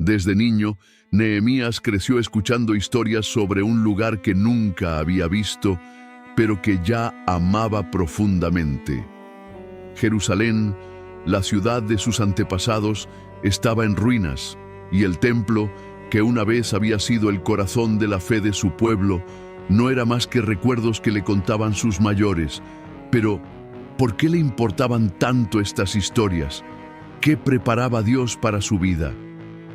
Desde niño, Nehemías creció escuchando historias sobre un lugar que nunca había visto, pero que ya amaba profundamente. Jerusalén, la ciudad de sus antepasados, estaba en ruinas, y el templo, que una vez había sido el corazón de la fe de su pueblo, no era más que recuerdos que le contaban sus mayores. Pero, ¿por qué le importaban tanto estas historias? ¿Qué preparaba Dios para su vida?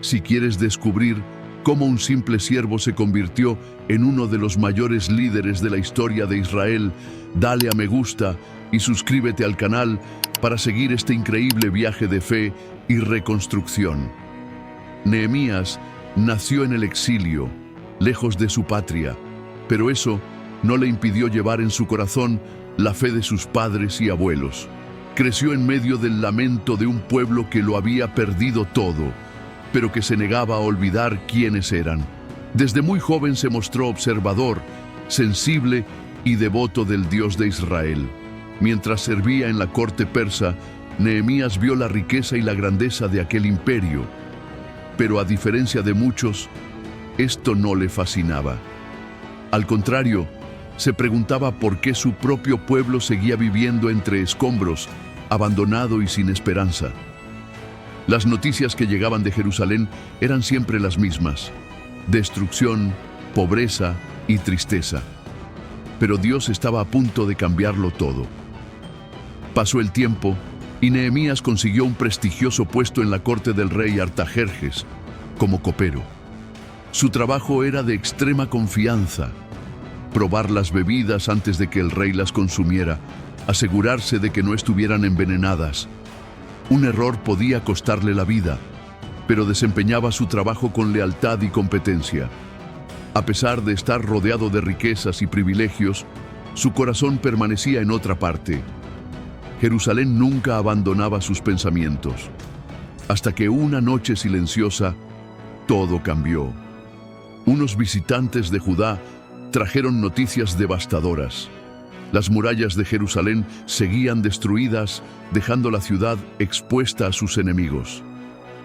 Si quieres descubrir cómo un simple siervo se convirtió en uno de los mayores líderes de la historia de Israel, dale a me gusta y suscríbete al canal para seguir este increíble viaje de fe y reconstrucción. Nehemías nació en el exilio, lejos de su patria, pero eso no le impidió llevar en su corazón la fe de sus padres y abuelos. Creció en medio del lamento de un pueblo que lo había perdido todo, pero que se negaba a olvidar quiénes eran. Desde muy joven se mostró observador, sensible y devoto del Dios de Israel. Mientras servía en la corte persa, Nehemías vio la riqueza y la grandeza de aquel imperio. Pero a diferencia de muchos, esto no le fascinaba. Al contrario, se preguntaba por qué su propio pueblo seguía viviendo entre escombros, abandonado y sin esperanza. Las noticias que llegaban de Jerusalén eran siempre las mismas: destrucción, pobreza y tristeza. Pero Dios estaba a punto de cambiarlo todo. Pasó el tiempo y Nehemías consiguió un prestigioso puesto en la corte del rey Artajerjes como copero. Su trabajo era de extrema confianza: probar las bebidas antes de que el rey las consumiera, asegurarse de que no estuvieran envenenadas. Un error podía costarle la vida, pero desempeñaba su trabajo con lealtad y competencia. A pesar de estar rodeado de riquezas y privilegios, su corazón permanecía en otra parte. Jerusalén nunca abandonaba sus pensamientos, hasta que una noche silenciosa, todo cambió. Unos visitantes de Judá trajeron noticias devastadoras. Las murallas de Jerusalén seguían destruidas, dejando la ciudad expuesta a sus enemigos.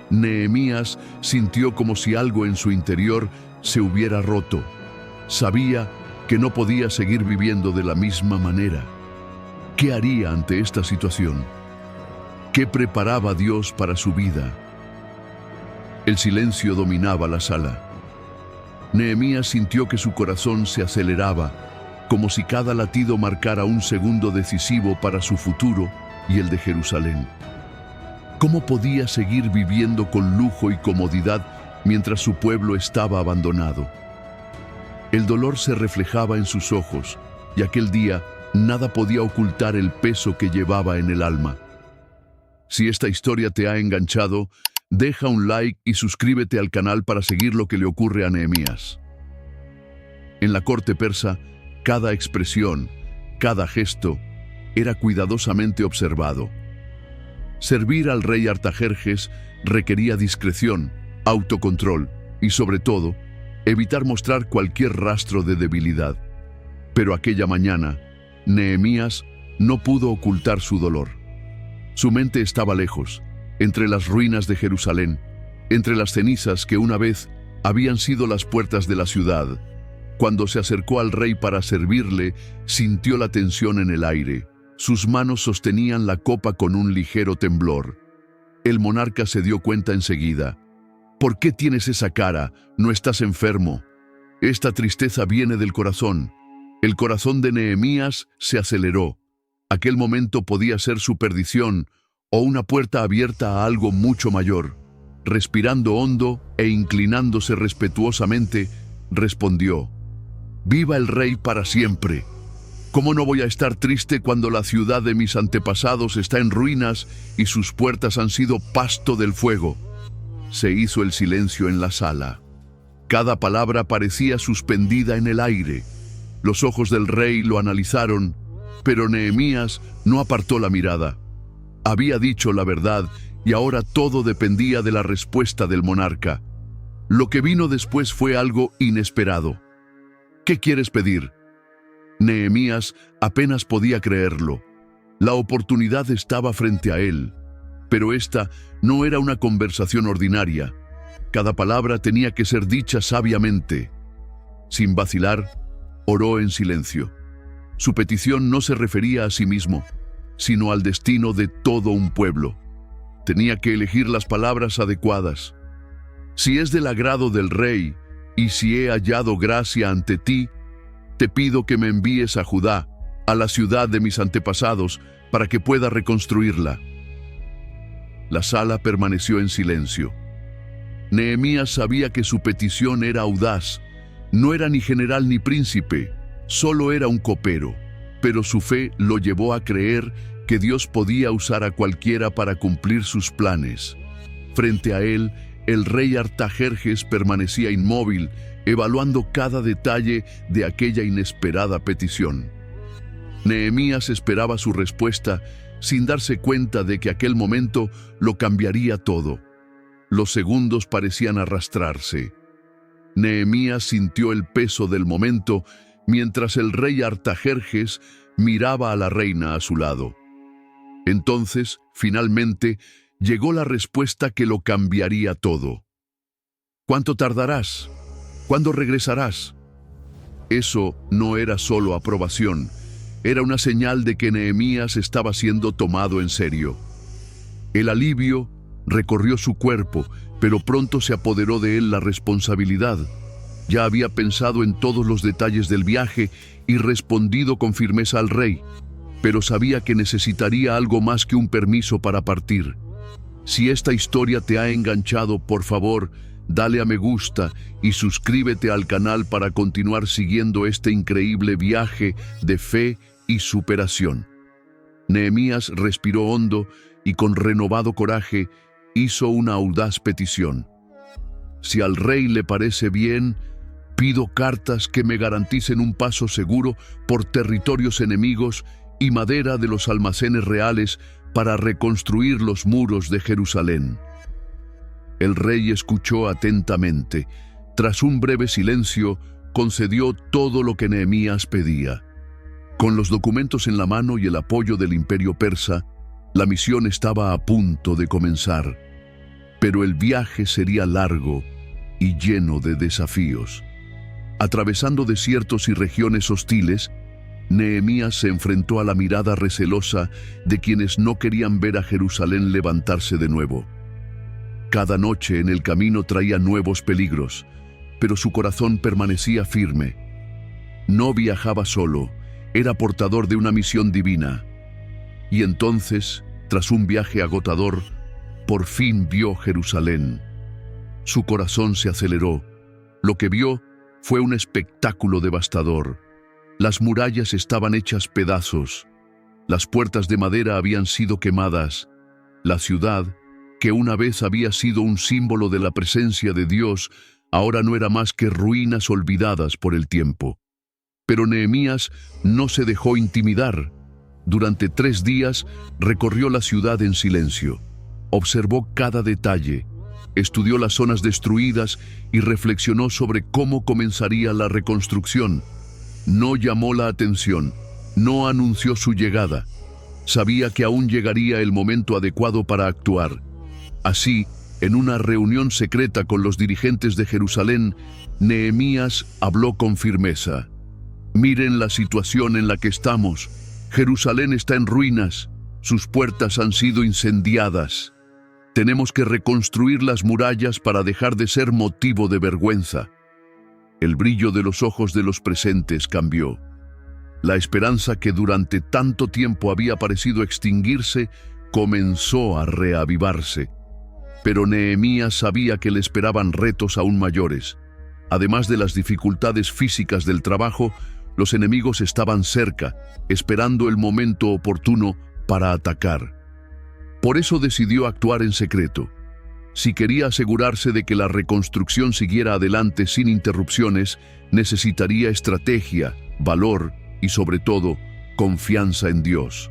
Nehemías sintió como si algo en su interior se hubiera roto. Sabía que no podía seguir viviendo de la misma manera. ¿Qué haría ante esta situación? ¿Qué preparaba Dios para su vida? El silencio dominaba la sala. Nehemías sintió que su corazón se aceleraba, como si cada latido marcara un segundo decisivo para su futuro y el de Jerusalén. ¿Cómo podía seguir viviendo con lujo y comodidad mientras su pueblo estaba abandonado? El dolor se reflejaba en sus ojos, y aquel día nada podía ocultar el peso que llevaba en el alma. Si esta historia te ha enganchado, deja un like y suscríbete al canal para seguir lo que le ocurre a Nehemías. En la corte persa, cada expresión, cada gesto, era cuidadosamente observado. Servir al rey Artajerjes requería discreción, autocontrol y, sobre todo, evitar mostrar cualquier rastro de debilidad. Pero aquella mañana, Nehemías no pudo ocultar su dolor. Su mente estaba lejos, entre las ruinas de Jerusalén, entre las cenizas que una vez habían sido las puertas de la ciudad. Cuando se acercó al rey para servirle, sintió la tensión en el aire. Sus manos sostenían la copa con un ligero temblor. El monarca se dio cuenta enseguida. ¿Por qué tienes esa cara? ¿No estás enfermo? Esta tristeza viene del corazón. El corazón de Nehemías se aceleró. Aquel momento podía ser su perdición o una puerta abierta a algo mucho mayor. Respirando hondo e inclinándose respetuosamente, respondió: «Viva el rey para siempre. ¿Cómo no voy a estar triste cuando la ciudad de mis antepasados está en ruinas y sus puertas han sido pasto del fuego?» Se hizo el silencio en la sala. Cada palabra parecía suspendida en el aire. Los ojos del rey lo analizaron, pero Nehemías no apartó la mirada. Había dicho la verdad y ahora todo dependía de la respuesta del monarca. Lo que vino después fue algo inesperado. «¿Qué quieres pedir?» Nehemías apenas podía creerlo. La oportunidad estaba frente a él, pero esta no era una conversación ordinaria. Cada palabra tenía que ser dicha sabiamente. Sin vacilar, oró en silencio. Su petición no se refería a sí mismo, sino al destino de todo un pueblo. Tenía que elegir las palabras adecuadas. Si es del agrado del rey, y si he hallado gracia ante ti, te pido que me envíes a Judá, a la ciudad de mis antepasados, para que pueda reconstruirla. La sala permaneció en silencio. Nehemías sabía que su petición era audaz. No era ni general ni príncipe, solo era un copero. Pero su fe lo llevó a creer que Dios podía usar a cualquiera para cumplir sus planes. Frente a él, el rey Artajerjes permanecía inmóvil, evaluando cada detalle de aquella inesperada petición. Nehemías esperaba su respuesta sin darse cuenta de que aquel momento lo cambiaría todo. Los segundos parecían arrastrarse. Nehemías sintió el peso del momento mientras el rey Artajerjes miraba a la reina a su lado. Entonces, finalmente, llegó la respuesta que lo cambiaría todo. ¿Cuánto tardarás? ¿Cuándo regresarás? Eso no era solo aprobación, era una señal de que Nehemías estaba siendo tomado en serio. El alivio recorrió su cuerpo, pero pronto se apoderó de él la responsabilidad. Ya había pensado en todos los detalles del viaje y respondido con firmeza al rey, pero sabía que necesitaría algo más que un permiso para partir. Si esta historia te ha enganchado, por favor, dale a me gusta y suscríbete al canal para continuar siguiendo este increíble viaje de fe y superación. Nehemías respiró hondo y con renovado coraje hizo una audaz petición. Si al rey le parece bien, pido cartas que me garanticen un paso seguro por territorios enemigos y madera de los almacenes reales para reconstruir los muros de Jerusalén. El rey escuchó atentamente. Tras un breve silencio, concedió todo lo que Nehemías pedía. Con los documentos en la mano y el apoyo del imperio persa, la misión estaba a punto de comenzar. Pero el viaje sería largo y lleno de desafíos. Atravesando desiertos y regiones hostiles, Nehemías se enfrentó a la mirada recelosa de quienes no querían ver a Jerusalén levantarse de nuevo. Cada noche en el camino traía nuevos peligros, pero su corazón permanecía firme. No viajaba solo, era portador de una misión divina. Y entonces, tras un viaje agotador, por fin vio Jerusalén. Su corazón se aceleró. Lo que vio fue un espectáculo devastador. Las murallas estaban hechas pedazos. Las puertas de madera habían sido quemadas. La ciudad, que una vez había sido un símbolo de la presencia de Dios, ahora no era más que ruinas olvidadas por el tiempo. Pero Nehemías no se dejó intimidar. Durante 3 días recorrió la ciudad en silencio. Observó cada detalle, estudió las zonas destruidas y reflexionó sobre cómo comenzaría la reconstrucción. No llamó la atención, no anunció su llegada. Sabía que aún llegaría el momento adecuado para actuar. Así, en una reunión secreta con los dirigentes de Jerusalén, Nehemías habló con firmeza. Miren la situación en la que estamos. Jerusalén está en ruinas. Sus puertas han sido incendiadas. Tenemos que reconstruir las murallas para dejar de ser motivo de vergüenza. El brillo de los ojos de los presentes cambió. La esperanza que durante tanto tiempo había parecido extinguirse comenzó a reavivarse. Pero Nehemías sabía que le esperaban retos aún mayores. Además de las dificultades físicas del trabajo, los enemigos estaban cerca, esperando el momento oportuno para atacar. Por eso decidió actuar en secreto. Si quería asegurarse de que la reconstrucción siguiera adelante sin interrupciones, necesitaría estrategia, valor y, sobre todo, confianza en Dios.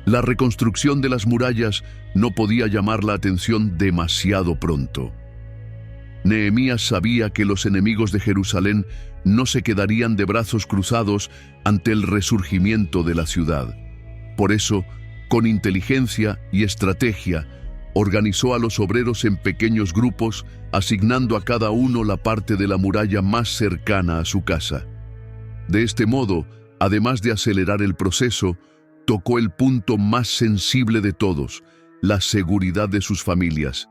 La reconstrucción de las murallas no podía llamar la atención demasiado pronto. Nehemías sabía que los enemigos de Jerusalén no se quedarían de brazos cruzados ante el resurgimiento de la ciudad. Por eso, con inteligencia y estrategia, Organizó a los obreros en pequeños grupos, asignando a cada uno la parte de la muralla más cercana a su casa. De este modo, además de acelerar el proceso, tocó el punto más sensible de todos, la seguridad de sus familias.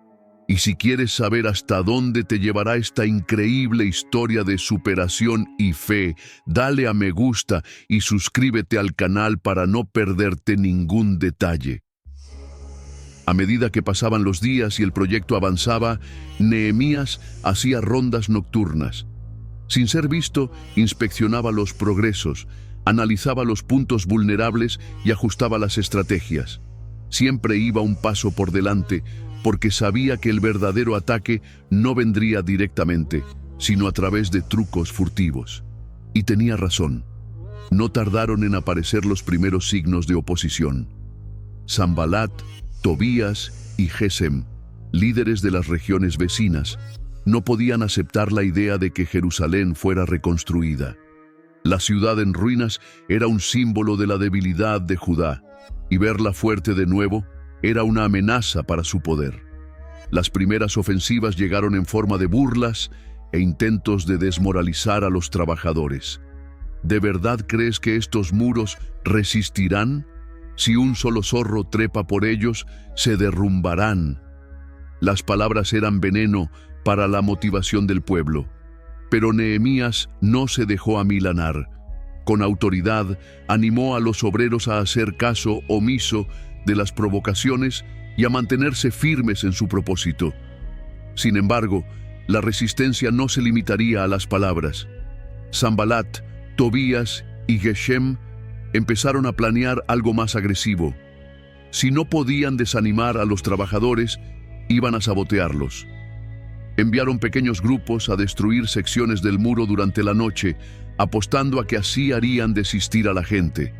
Y si quieres saber hasta dónde te llevará esta increíble historia de superación y fe, dale a me gusta y suscríbete al canal para no perderte ningún detalle. A medida que pasaban los días y el proyecto avanzaba, Nehemías hacía rondas nocturnas. Sin ser visto, inspeccionaba los progresos, analizaba los puntos vulnerables y ajustaba las estrategias. Siempre iba un paso por delante, porque sabía que el verdadero ataque no vendría directamente, sino a través de trucos furtivos. Y tenía razón. No tardaron en aparecer los primeros signos de oposición. Sanbalat, Tobías y Gesem, líderes de las regiones vecinas, no podían aceptar la idea de que Jerusalén fuera reconstruida. La ciudad en ruinas era un símbolo de la debilidad de Judá, y verla fuerte de nuevo era una amenaza para su poder. Las primeras ofensivas llegaron en forma de burlas e intentos de desmoralizar a los trabajadores. ¿De verdad crees que estos muros resistirán? Si un solo zorro trepa por ellos, se derrumbarán. Las palabras eran veneno para la motivación del pueblo. Pero Nehemías no se dejó amilanar. Con autoridad, animó a los obreros a hacer caso omiso de las provocaciones y a mantenerse firmes en su propósito. Sin embargo, la resistencia no se limitaría a las palabras. Sanbalat, Tobías y Geshem empezaron a planear algo más agresivo. Si no podían desanimar a los trabajadores, iban a sabotearlos. Enviaron pequeños grupos a destruir secciones del muro durante la noche, apostando a que así harían desistir a la gente.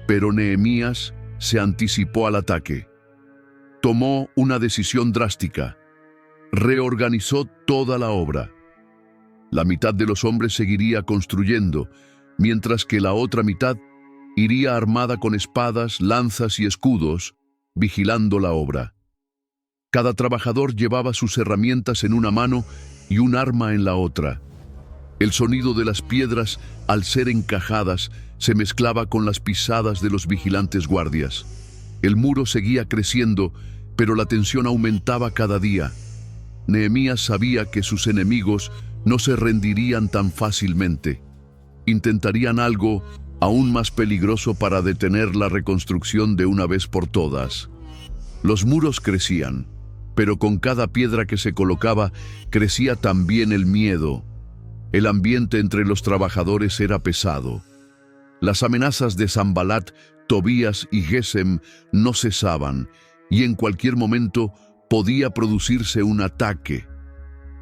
Pero Nehemías se anticipó al ataque. Tomó una decisión drástica. Reorganizó toda la obra. La mitad de los hombres seguiría construyendo, mientras que la otra mitad iría armada con espadas, lanzas y escudos, vigilando la obra. Cada trabajador llevaba sus herramientas en una mano y un arma en la otra. El sonido de las piedras, al ser encajadas, se mezclaba con las pisadas de los vigilantes guardias. El muro seguía creciendo, pero la tensión aumentaba cada día. Nehemías sabía que sus enemigos no se rendirían tan fácilmente. Intentarían algo aún más peligroso para detener la reconstrucción de una vez por todas. Los muros crecían, pero con cada piedra que se colocaba crecía también el miedo. El ambiente entre los trabajadores era pesado. Las amenazas de Sanbalat, Tobías y Gesem no cesaban, y en cualquier momento podía producirse un ataque.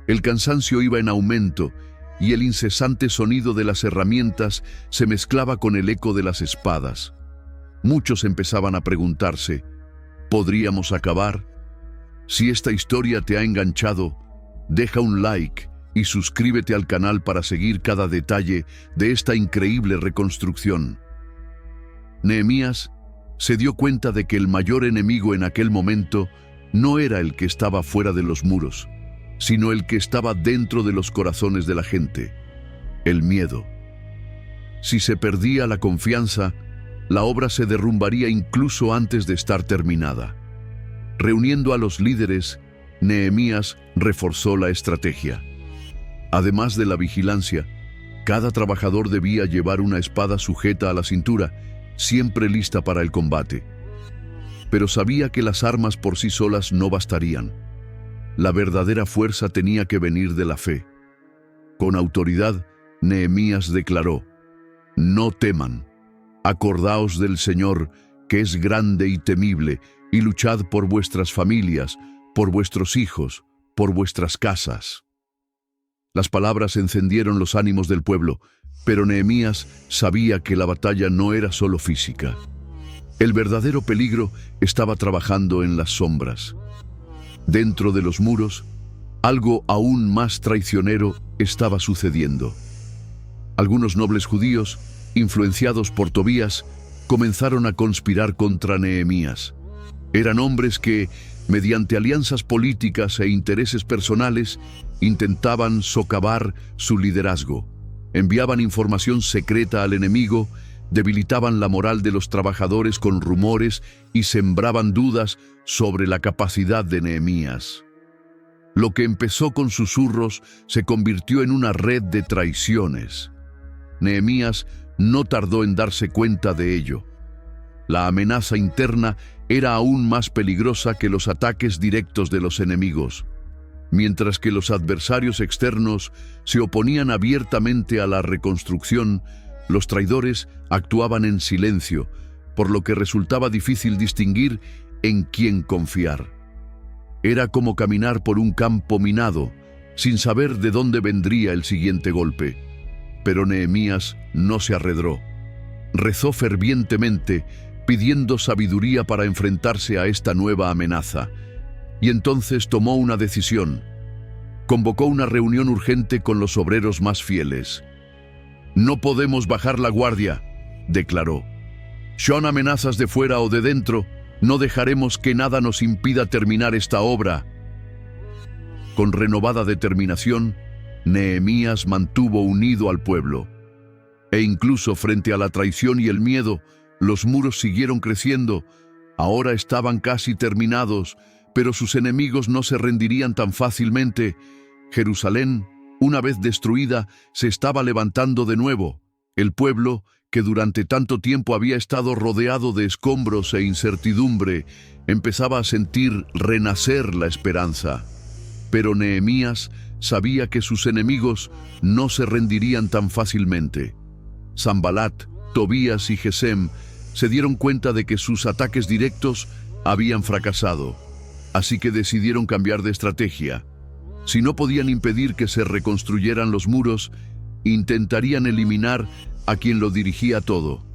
El cansancio iba en aumento, y el incesante sonido de las herramientas se mezclaba con el eco de las espadas. Muchos empezaban a preguntarse, ¿podríamos acabar? Si esta historia te ha enganchado, deja un like y suscríbete al canal para seguir cada detalle de esta increíble reconstrucción. Nehemías se dio cuenta de que el mayor enemigo en aquel momento no era el que estaba fuera de los muros, sino el que estaba dentro de los corazones de la gente, el miedo. Si se perdía la confianza, la obra se derrumbaría incluso antes de estar terminada. Reuniendo a los líderes, Nehemías reforzó la estrategia. Además de la vigilancia, cada trabajador debía llevar una espada sujeta a la cintura, siempre lista para el combate. Pero sabía que las armas por sí solas no bastarían. La verdadera fuerza tenía que venir de la fe. Con autoridad, Nehemías declaró: «No teman, acordaos del Señor, que es grande y temible, y luchad por vuestras familias, por vuestros hijos, por vuestras casas». Las palabras encendieron los ánimos del pueblo, pero Nehemías sabía que la batalla no era solo física. El verdadero peligro estaba trabajando en las sombras. Dentro de los muros, algo aún más traicionero estaba sucediendo. Algunos nobles judíos, influenciados por Tobías, comenzaron a conspirar contra Nehemías. Eran hombres que, Mediante alianzas políticas e intereses personales, intentaban socavar su liderazgo. Enviaban información secreta al enemigo, debilitaban la moral de los trabajadores con rumores y sembraban dudas sobre la capacidad de Nehemías. Lo que empezó con susurros se convirtió en una red de traiciones. Nehemías no tardó en darse cuenta de ello. La amenaza interna era aún más peligrosa que los ataques directos de los enemigos. Mientras que los adversarios externos se oponían abiertamente a la reconstrucción, los traidores actuaban en silencio, por lo que resultaba difícil distinguir en quién confiar. Era como caminar por un campo minado, sin saber de dónde vendría el siguiente golpe. Pero Nehemías no se arredró. Rezó fervientemente, pidiendo sabiduría para enfrentarse a esta nueva amenaza. Y entonces tomó una decisión. Convocó una reunión urgente con los obreros más fieles. «No podemos bajar la guardia», declaró. «Son amenazas de fuera o de dentro, no dejaremos que nada nos impida terminar esta obra». Con renovada determinación, Nehemías mantuvo unido al pueblo. E incluso frente a la traición y el miedo, los muros siguieron creciendo. Ahora estaban casi terminados, pero sus enemigos no se rendirían tan fácilmente. Jerusalén, una vez destruida, se estaba levantando de nuevo. El pueblo, que durante tanto tiempo había estado rodeado de escombros e incertidumbre, empezaba a sentir renacer la esperanza. Pero Nehemías sabía que sus enemigos no se rendirían tan fácilmente. Sanbalat, Tobías y Gesem se dieron cuenta de que sus ataques directos habían fracasado, así que decidieron cambiar de estrategia. Si no podían impedir que se reconstruyeran los muros, intentarían eliminar a quien lo dirigía todo.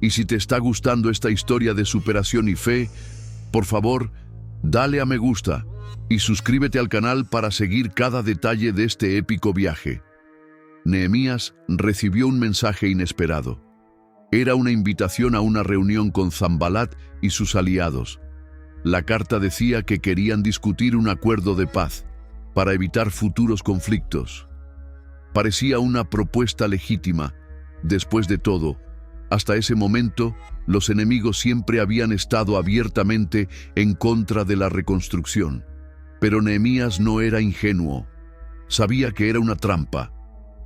Y si te está gustando esta historia de superación y fe, por favor, dale a me gusta y suscríbete al canal para seguir cada detalle de este épico viaje. Nehemías recibió un mensaje inesperado. Era una invitación a una reunión con Sanbalat y sus aliados. La carta decía que querían discutir un acuerdo de paz para evitar futuros conflictos. Parecía una propuesta legítima. Después de todo, hasta ese momento, los enemigos siempre habían estado abiertamente en contra de la reconstrucción. Pero Nehemías no era ingenuo. Sabía que era una trampa.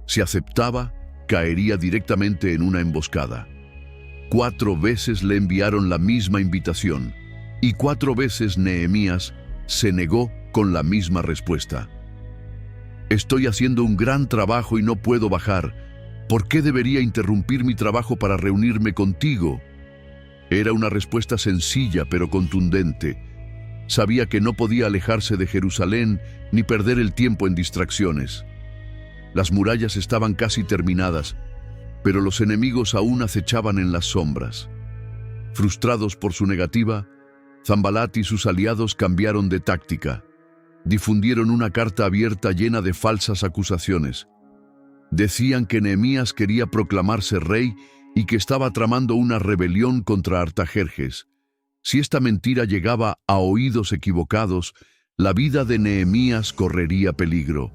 Si aceptaba, caería directamente en una emboscada. 4 veces le enviaron la misma invitación, y 4 veces Nehemías se negó con la misma respuesta. «Estoy haciendo un gran trabajo y no puedo bajar. ¿Por qué debería interrumpir mi trabajo para reunirme contigo?». Era una respuesta sencilla pero contundente. Sabía que no podía alejarse de Jerusalén ni perder el tiempo en distracciones. Las murallas estaban casi terminadas, pero los enemigos aún acechaban en las sombras. Frustrados por su negativa, Sanbalat y sus aliados cambiaron de táctica. Difundieron una carta abierta llena de falsas acusaciones. Decían que Nehemías quería proclamarse rey y que estaba tramando una rebelión contra Artajerjes. Si esta mentira llegaba a oídos equivocados, la vida de Nehemías correría peligro.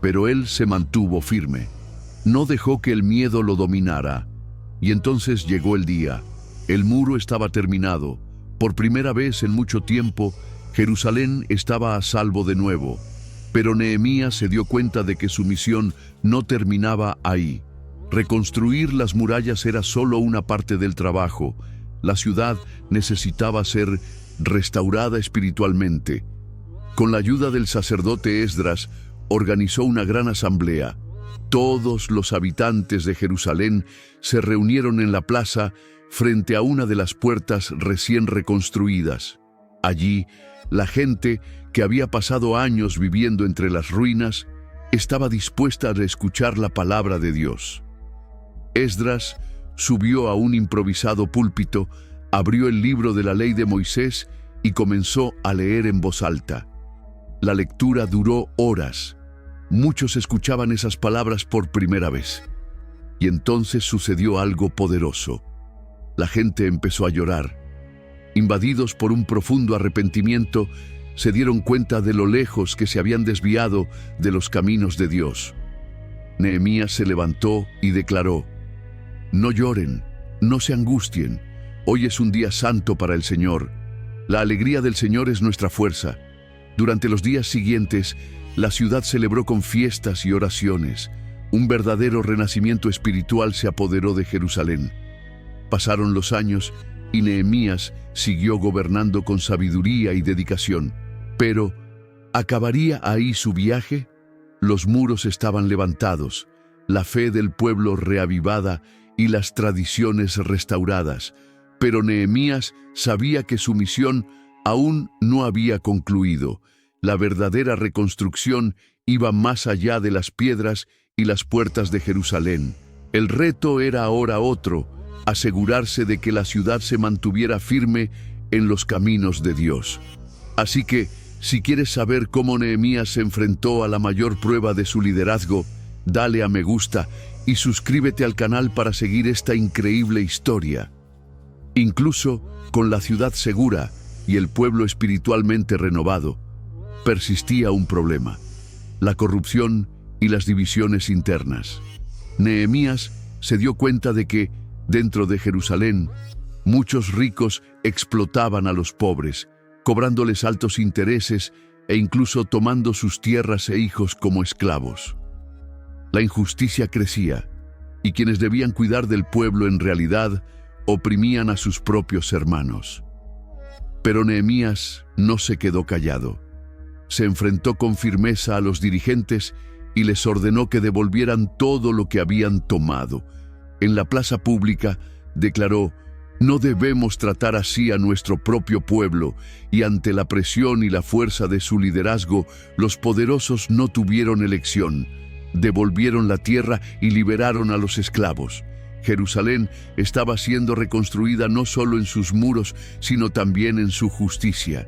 Pero él se mantuvo firme. No dejó que el miedo lo dominara. Y entonces llegó el día. El muro estaba terminado. Por primera vez en mucho tiempo, Jerusalén estaba a salvo de nuevo. Pero Nehemías se dio cuenta de que su misión no terminaba ahí. Reconstruir las murallas era solo una parte del trabajo. La ciudad necesitaba ser restaurada espiritualmente. Con la ayuda del sacerdote Esdras, organizó una gran asamblea. Todos los habitantes de Jerusalén se reunieron en la plaza frente a una de las puertas recién reconstruidas. Allí, la gente, que había pasado años viviendo entre las ruinas, estaba dispuesta a escuchar la palabra de Dios. Esdras subió a un improvisado púlpito, abrió el libro de la ley de Moisés y comenzó a leer en voz alta. La lectura duró horas. Muchos escuchaban esas palabras por primera vez. Y entonces sucedió algo poderoso. La gente empezó a llorar. invadidos por un profundo arrepentimiento, se dieron cuenta de lo lejos que se habían desviado de los caminos de Dios. Nehemías se levantó y declaró: «No lloren, no se angustien. Hoy es un día santo para el Señor. La alegría del Señor es nuestra fuerza». Durante los días siguientes, la ciudad celebró con fiestas y oraciones. Un verdadero renacimiento espiritual se apoderó de Jerusalén. Pasaron los años y Nehemías siguió gobernando con sabiduría y dedicación. Pero, ¿acabaría ahí su viaje? Los muros estaban levantados, la fe del pueblo reavivada y las tradiciones restauradas. Pero Nehemías sabía que su misión aún no había concluido. La verdadera reconstrucción iba más allá de las piedras y las puertas de Jerusalén. El reto era ahora otro: asegurarse de que la ciudad se mantuviera firme en los caminos de Dios. Así que, si quieres saber cómo Nehemías se enfrentó a la mayor prueba de su liderazgo, dale a me gusta y suscríbete al canal para seguir esta increíble historia. Incluso con la ciudad segura y el pueblo espiritualmente renovado, persistía un problema: la corrupción y las divisiones internas. Nehemías se dio cuenta de que, dentro de Jerusalén, muchos ricos explotaban a los pobres, cobrándoles altos intereses e incluso tomando sus tierras e hijos como esclavos. La injusticia crecía, y quienes debían cuidar del pueblo en realidad oprimían a sus propios hermanos. Pero Nehemías no se quedó callado. Se enfrentó con firmeza a los dirigentes y les ordenó que devolvieran todo lo que habían tomado. En la plaza pública declaró: «No debemos tratar así a nuestro propio pueblo», y ante la presión y la fuerza de su liderazgo, los poderosos no tuvieron elección. Devolvieron la tierra y liberaron a los esclavos. Jerusalén estaba siendo reconstruida no solo en sus muros, sino también en su justicia.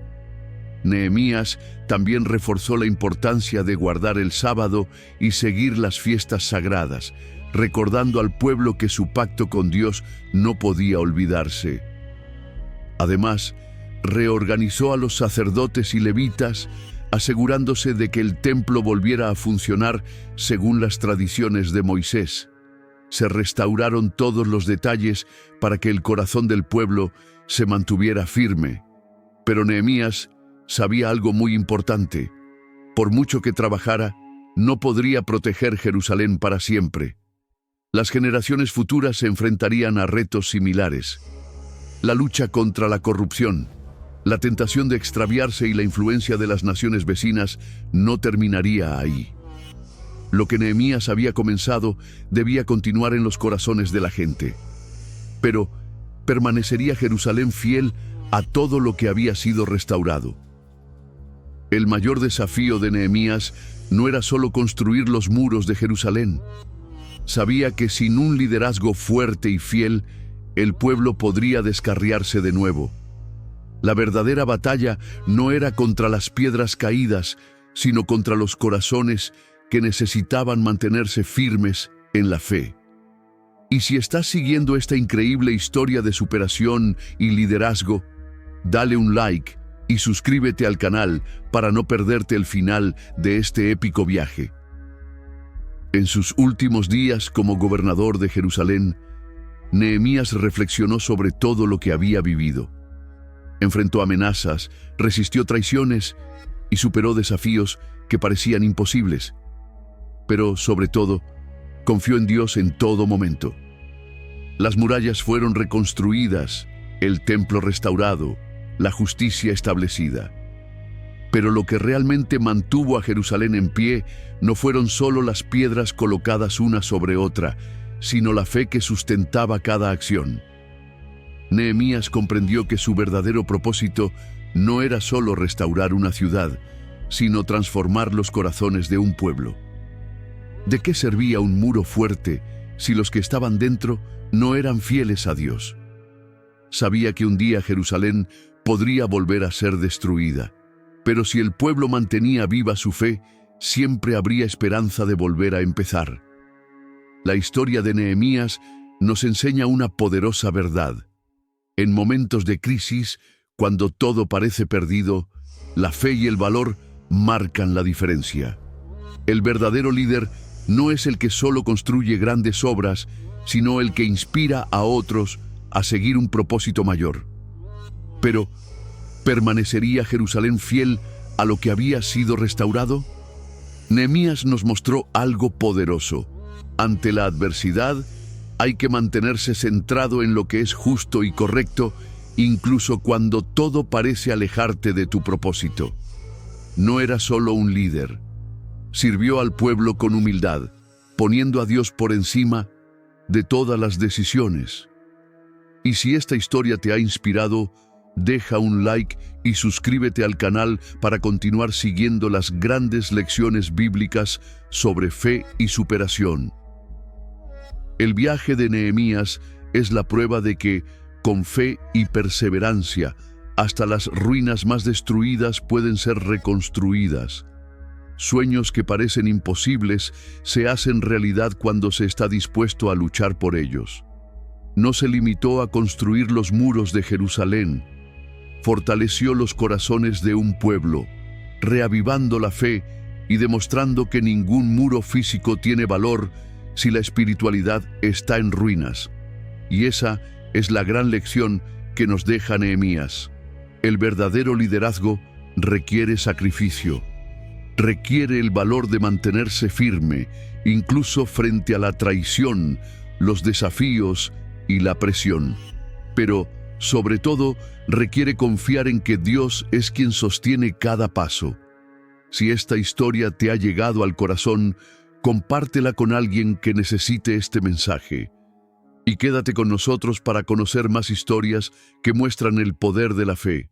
Nehemías también reforzó la importancia de guardar el sábado y seguir las fiestas sagradas, recordando al pueblo que su pacto con Dios no podía olvidarse. Además, reorganizó a los sacerdotes y levitas, asegurándose de que el templo volviera a funcionar según las tradiciones de Moisés. Se restauraron todos los detalles para que el corazón del pueblo se mantuviera firme. Pero Nehemías sabía algo muy importante: por mucho que trabajara, no podría proteger Jerusalén para siempre. Las generaciones futuras se enfrentarían a retos similares: la lucha contra la corrupción, la tentación de extraviarse y la influencia de las naciones vecinas no terminaría ahí. Lo que Nehemías había comenzado debía continuar en los corazones de la gente. Pero, ¿permanecería Jerusalén fiel a todo lo que había sido restaurado? El mayor desafío de Nehemías no era solo construir los muros de Jerusalén. Sabía que sin un liderazgo fuerte y fiel, el pueblo podría descarriarse de nuevo. La verdadera batalla no era contra las piedras caídas, sino contra los corazones que necesitaban mantenerse firmes en la fe. Y si estás siguiendo esta increíble historia de superación y liderazgo, dale un like y suscríbete al canal para no perderte el final de este épico viaje. En sus últimos días como gobernador de Jerusalén, Nehemías reflexionó sobre todo lo que había vivido. Enfrentó amenazas, resistió traiciones y superó desafíos que parecían imposibles. Pero, sobre todo, confió en Dios en todo momento. Las murallas fueron reconstruidas, el templo restaurado, la justicia establecida. Pero lo que realmente mantuvo a Jerusalén en pie no fueron solo las piedras colocadas una sobre otra, sino la fe que sustentaba cada acción. Nehemías comprendió que su verdadero propósito no era solo restaurar una ciudad, sino transformar los corazones de un pueblo. ¿De qué servía un muro fuerte si los que estaban dentro no eran fieles a Dios? Sabía que un día Jerusalén podría volver a ser destruida, pero si el pueblo mantenía viva su fe, siempre habría esperanza de volver a empezar. La historia de Nehemías nos enseña una poderosa verdad: En momentos de crisis, cuando todo parece perdido, la fe y el valor marcan la diferencia. El verdadero líder no es el que solo construye grandes obras, sino el que inspira a otros a seguir un propósito mayor. Pero, ¿permanecería Jerusalén fiel a lo que había sido restaurado? Nehemías nos mostró algo poderoso. Ante la adversidad, hay que mantenerse centrado en lo que es justo y correcto, incluso cuando todo parece alejarte de tu propósito. No era solo un líder. Sirvió al pueblo con humildad, poniendo a Dios por encima de todas las decisiones. Y si esta historia te ha inspirado, deja un like y suscríbete al canal para continuar siguiendo las grandes lecciones bíblicas sobre fe y superación. El viaje de Nehemías es la prueba de que, con fe y perseverancia, hasta las ruinas más destruidas pueden ser reconstruidas. Sueños que parecen imposibles se hacen realidad cuando se está dispuesto a luchar por ellos. No se limitó a construir los muros de Jerusalén. Fortaleció los corazones de un pueblo, reavivando la fe y demostrando que ningún muro físico tiene valor si la espiritualidad está en ruinas. Y esa es la gran lección que nos deja Nehemías. El verdadero liderazgo requiere sacrificio. Requiere el valor de mantenerse firme, incluso frente a la traición, los desafíos y la presión. Pero, sobre todo, requiere confiar en que Dios es quien sostiene cada paso. Si esta historia te ha llegado al corazón, compártela con alguien que necesite este mensaje. Y quédate con nosotros para conocer más historias que muestran el poder de la fe.